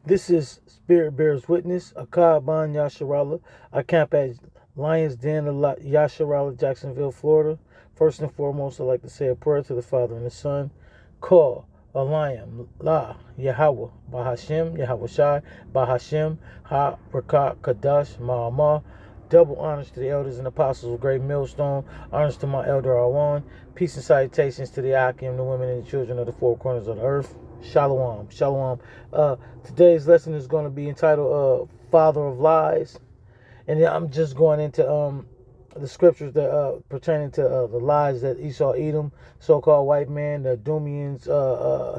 This is Spirit Bears Witness, Akaban Yasharala. I camp at Lions Den, Yasharala, Jacksonville, Florida. First and foremost, I'd like to say a prayer to the Father and the Son. Call a lion, La, Yahweh, Bahashem, Yahweh Shai, Bahashem, Ha, Rakat, Kadash, Ma'amah. Double honors to the elders and apostles of Great Millstone. Honors to my elder Awan. Peace and salutations to the Akim, the women and the children of the four corners of the earth. Shalom. Shalom. Today's lesson is going to be entitled Father of Lies. And I'm just going into the scriptures that pertaining to the lies that Esau Edom, so-called white man, the Dumians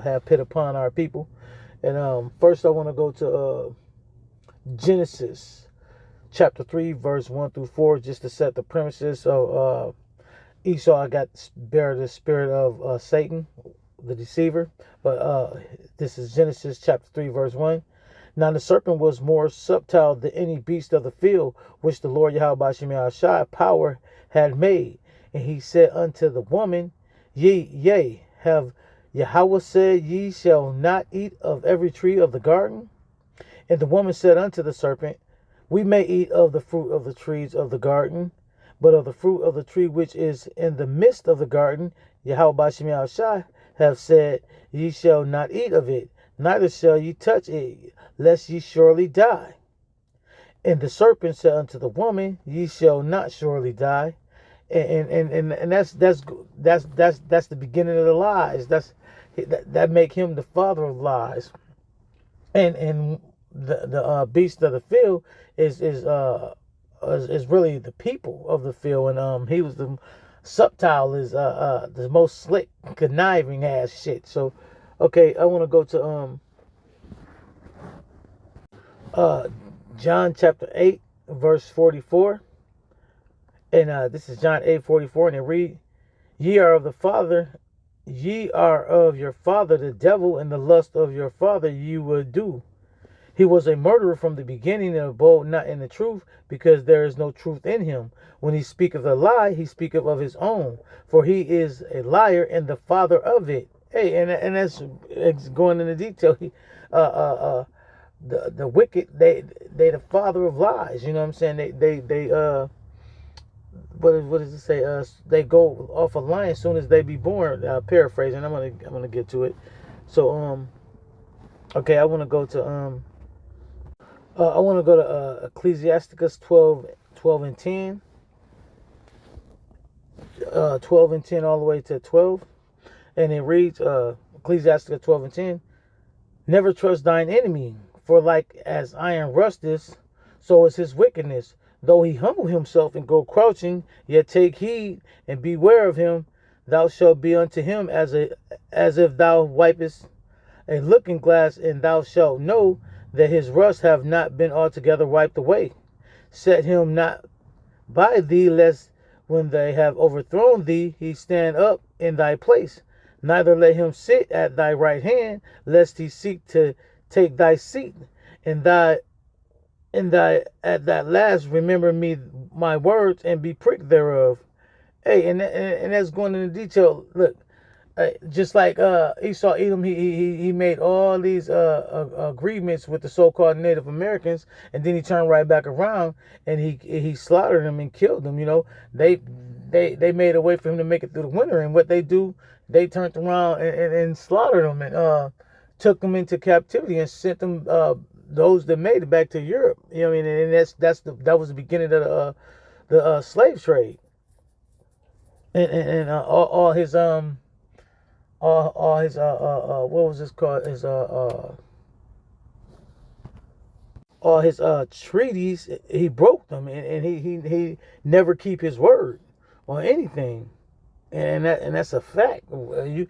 have put upon our people. And first I want to go to Genesis chapter 3, verse 1 through 4, just to set the premises. So Esau got bear the spirit of Satan, the deceiver. But this is Genesis chapter 3, verse 1. Now the serpent was more subtle than any beast of the field, which the Lord Yahweh Shai power had made. And he said unto the woman, Yea, have Yahweh said, Ye shall not eat of every tree of the garden? And the woman said unto the serpent, We may eat of the fruit of the trees of the garden, but of the fruit of the tree which is in the midst of the garden, Yahweh Shai have said, Ye shall not eat of it, neither shall ye touch it, lest ye surely die. And the serpent said unto the woman, Ye shall not surely die. And that's the beginning of the lies. That make him the father of lies. And the beast of the field is really the people of the field, and he was the subtile, is the most slick, conniving ass shit. So okay, I want to go to uh John chapter 8 verse 44, and this is John 8:44, and it read, Ye are of your father the devil, and the lust of your father you will do. He was a murderer from the beginning, and abode not in the truth, because there is no truth in him. When he speaketh a lie, he speaketh of his own, for he is a liar and the father of it. Hey, and that's going into detail. The wicked, they the father of lies. You know what I'm saying? They what does it say? They go off a line as soon as they be born. Paraphrasing. I'm gonna get to it. So okay, I want to go to Ecclesiasticus 12 and 10, 12 and 10 all the way to 12. And it reads, Ecclesiasticus 12 and 10, Never trust thine enemy, for like as iron rusteth, so is his wickedness. Though he humble himself and go crouching, yet take heed and beware of him. Thou shalt be unto him as if thou wipest a looking glass, and thou shalt know that his rust have not been altogether wiped away. Set him not by thee, lest when they have overthrown thee, he stand up in thy place. Neither let him sit at thy right hand, lest he seek to take thy seat. And thy at that last remember me my words, and be pricked thereof. Hey, and that's going into detail. Look, just like Esau Edom, he made all these agreements with the so-called Native Americans, and then he turned right back around and he slaughtered them and killed them. You know, they made a way for him to make it through the winter, and what they do, they turned around and slaughtered them, and took them into captivity and sent them, those that made it, back to Europe. You know what I mean? And that was the beginning of the slave trade, and all his all his what was this called, his all his treaties, he broke them, and he never keep his word on anything. And that's a fact. You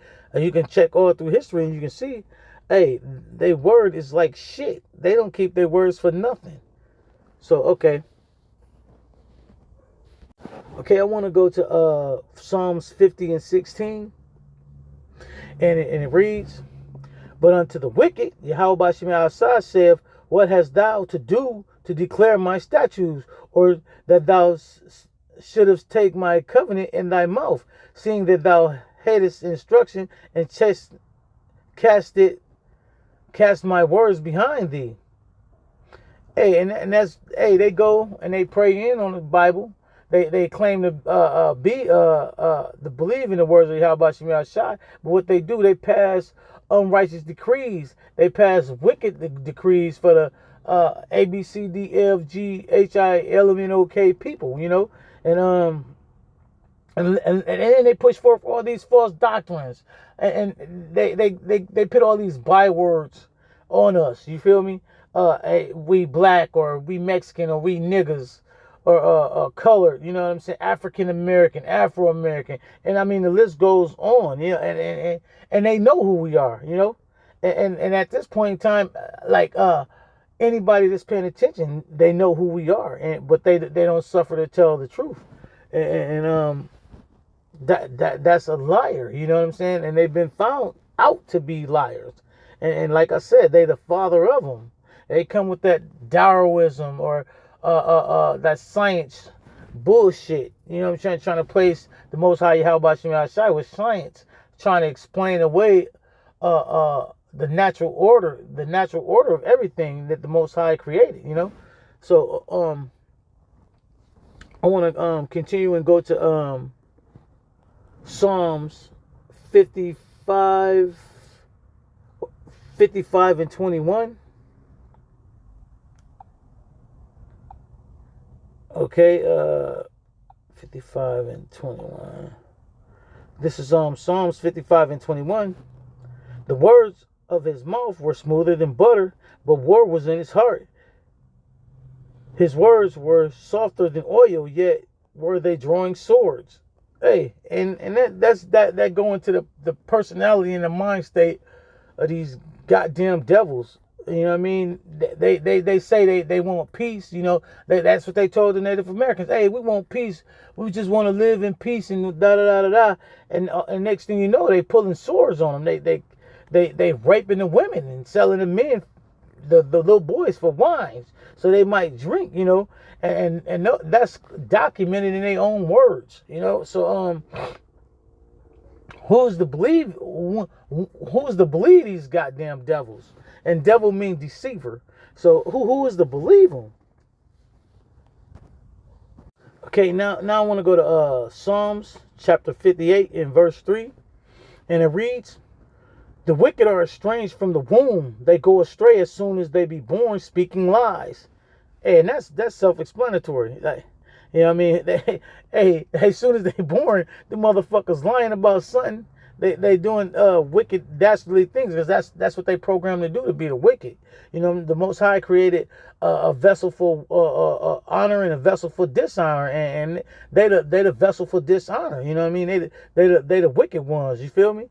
can check all through history, and you can see, hey, their word is like shit. They don't keep their words for nothing. So okay, I want to go to Psalms 50 and 16, and it reads, But unto the wicked, Yahweh Shai saith, What hast thou to do to declare my statutes, or that thou shouldest take my covenant in thy mouth, seeing that thou hatest instruction, and cast my words behind thee. Hey, and that's, hey, they go and they pray in on the Bible. They claim to to believe in the words of Yahweh Shemi Shai, but what they do, they pass unrighteous decrees. They pass wicked decrees for the A B C D F G H I L M N O K people, you know, and then they push forth all these false doctrines, and they put all these bywords on us. You feel me? Hey, we black, or we Mexican, or we niggas, or colored. You know what I'm saying? African American, Afro American, and I mean the list goes on. You know, and they know who we are. You know, and at this point in time, like anybody that's paying attention, they know who we are, but they don't suffer to tell the truth, and that's a liar. You know what I'm saying? And they've been found out to be liars, and like I said, they the father of them. They come with that Darwinism or that science bullshit. You know what I'm saying? Trying to place the Most High Yahweh Shemi Shai with science, trying to explain away the natural order of everything that the Most High created. You know, so I want to continue and go to Psalms 55 and 21. Okay, 55 and 21. This is Psalms 55 and 21. The words of his mouth were smoother than butter, but war was in his heart. His words were softer than oil, yet were they drawing swords. Hey, and that going to the personality and the mind state of these goddamn devils. You know what I mean? They say they want peace. You know, that's what they told the Native Americans. Hey, we want peace. We just want to live in peace and da da da da da. And next thing you know, they pulling swords on them. They raping the women and selling the men, the little boys, for wines so they might drink. You know, and that's documented in their own words. You know, so who's to believe? Who's to believe these goddamn devils? And devil means deceiver. So who is to believe him? Okay, now I want to go to Psalms chapter 58 and verse 3. And it reads, the wicked are estranged from the womb. They go astray as soon as they be born, speaking lies. Hey, and that's self-explanatory. Like, you know what I mean? Hey, as soon as they born, the motherfuckers lying about something. They doing wicked, dastardly things, because that's what they programmed to do, to be the wicked. You know, the Most High created a vessel for honor and a vessel for dishonor, and they the vessel for dishonor. You know what I mean? They the wicked ones. You feel me?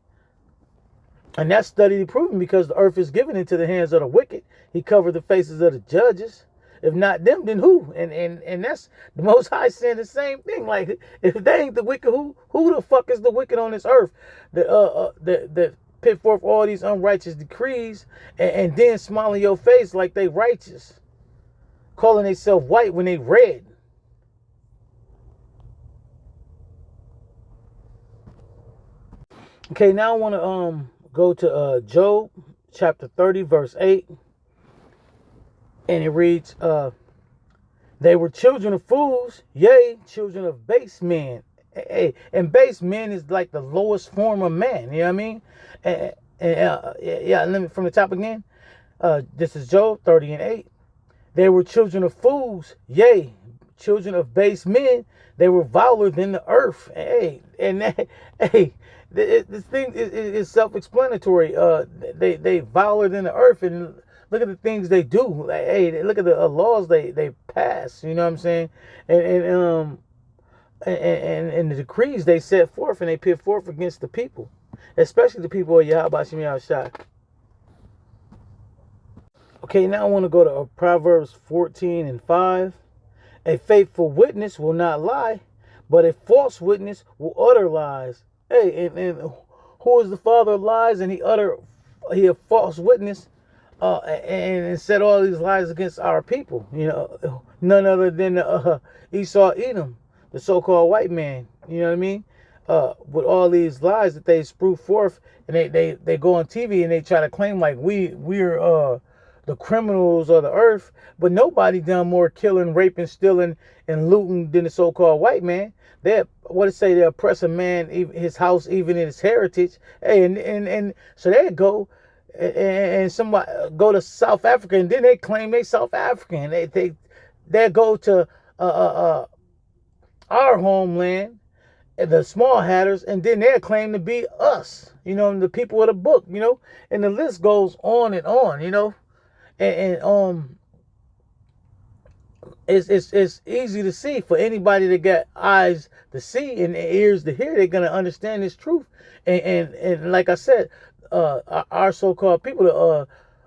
And that's studied and proven, because the earth is given into the hands of the wicked. He covered the faces of the judges. If not them, then who? And that's the Most High saying the same thing. Like, if they ain't the wicked, who the fuck is the wicked on this earth? That put forth all these unrighteous decrees and then smile in your face like they righteous, calling themselves white when they red. Okay, now I want to go to Job chapter 30 verse 8. And it reads, they were children of fools, yea, children of base men. Hey, and base men is like the lowest form of man. You know what I mean? Yeah, let me from the top again. This is Job 30 and 8. They were children of fools, yea, children of base men. They were viler than the earth. Hey, this thing is self-explanatory. They viler than the earth, and look at the things they do. Like, hey, look at the laws they pass. You know what I'm saying? And the decrees they set forth and they put forth against the people, especially the people of Yahweh Shemi Shai. Okay, now I want to go to Proverbs 14 and 5. A faithful witness will not lie, but a false witness will utter lies. Hey, and who is the father of lies? And he a false witness. And said all these lies against our people. You know, none other than Esau Edom, the so-called white man. You know what I mean? with all these lies that they sprue forth, and they go on TV and they try to claim like we're the criminals of the earth, but nobody done more killing, raping, stealing, and looting than the so-called white man. They what to say they oppress a man, even his house, even in his heritage. Hey, and so they go and somebody go to South Africa, and then they claim they South African. They go to our homeland, the small hatters, and then they claim to be us. The people of the book. And the list goes on and on. And it's easy to see for anybody that got eyes to see and ears to hear. They're gonna understand this truth. And like I said, our so-called people,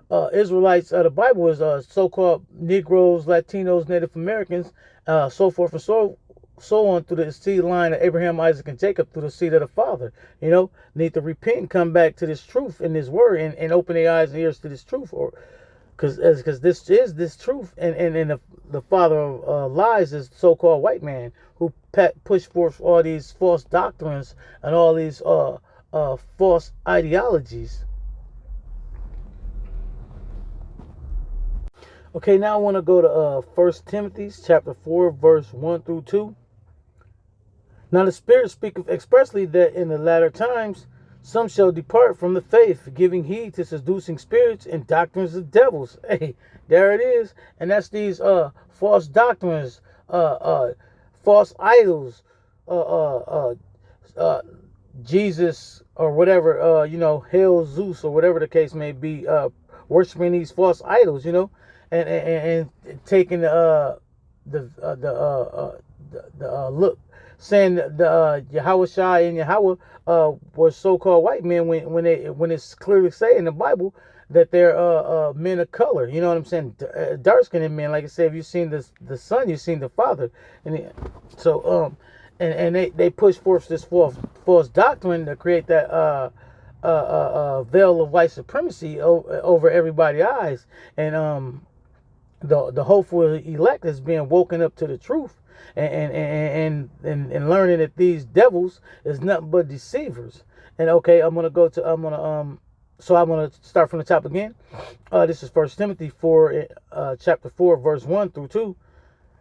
the Israelites of the Bible, is so-called Negroes, Latinos, Native Americans, so forth and so on, through the seed line of Abraham, Isaac, and Jacob, through the seed of the Father. Need to repent and come back to this truth and this word, and open their eyes and ears to this truth, or because this is this truth, and the father of lies is so-called white man who push forth all these false doctrines and all these false ideologies. Okay, now I want to go to 1 Timothy chapter 4, verse 1 through 2. Now the Spirit speaketh expressly that in the latter times some shall depart from the faith, giving heed to seducing spirits and doctrines of devils. Hey, there it is. And that's these false doctrines, false idols, Jesus or whatever, Hail Zeus or whatever the case may be, worshiping these false idols, and taking the look, saying the Yahweh Shai and Yahweh were so-called white men when it's clearly saying in the Bible that they're men of color. You know what I'm saying? Dark-skinned men. Like I said, if you've seen the Son, you've seen the Father. And they push forth this false doctrine to create that veil of white supremacy over everybody's eyes. And the hopeful elect is being woken up to the truth. And learning that these devils is nothing but deceivers. And okay, I'm gonna start from the top again. This is 1 Timothy 4, chapter 4, verse 1 through 2.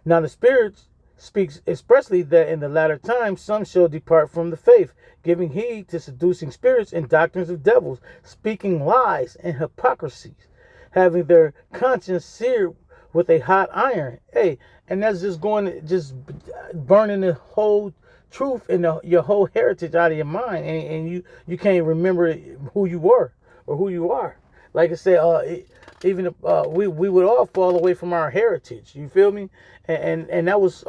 Now the Spirit speaks expressly that in the latter times some shall depart from the faith, giving heed to seducing spirits and doctrines of devils, speaking lies and hypocrisies, having their conscience seared with a hot iron. Hey, and that's just burning the whole truth and your whole heritage out of your mind, and you can't remember who you were or who you are. Like I said, even we would all fall away from our heritage. You feel me? And that was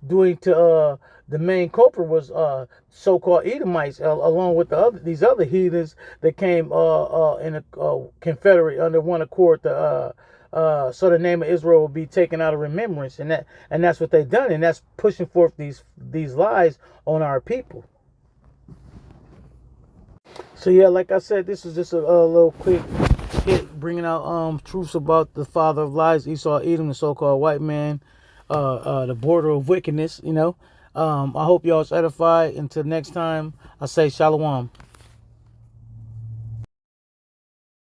doing to the main culprit was so-called Edomites, along with these other heathens that came in a confederate under one accord to so the name of Israel will be taken out of remembrance, and that's what they've done, and that's pushing forth these lies on our people. So yeah, like I said, this is just a little quick hit, bringing out truths about the father of lies, Esau, Edom, the so-called white man, the border of wickedness. I hope y'all's edified. Until next time, I say shalom.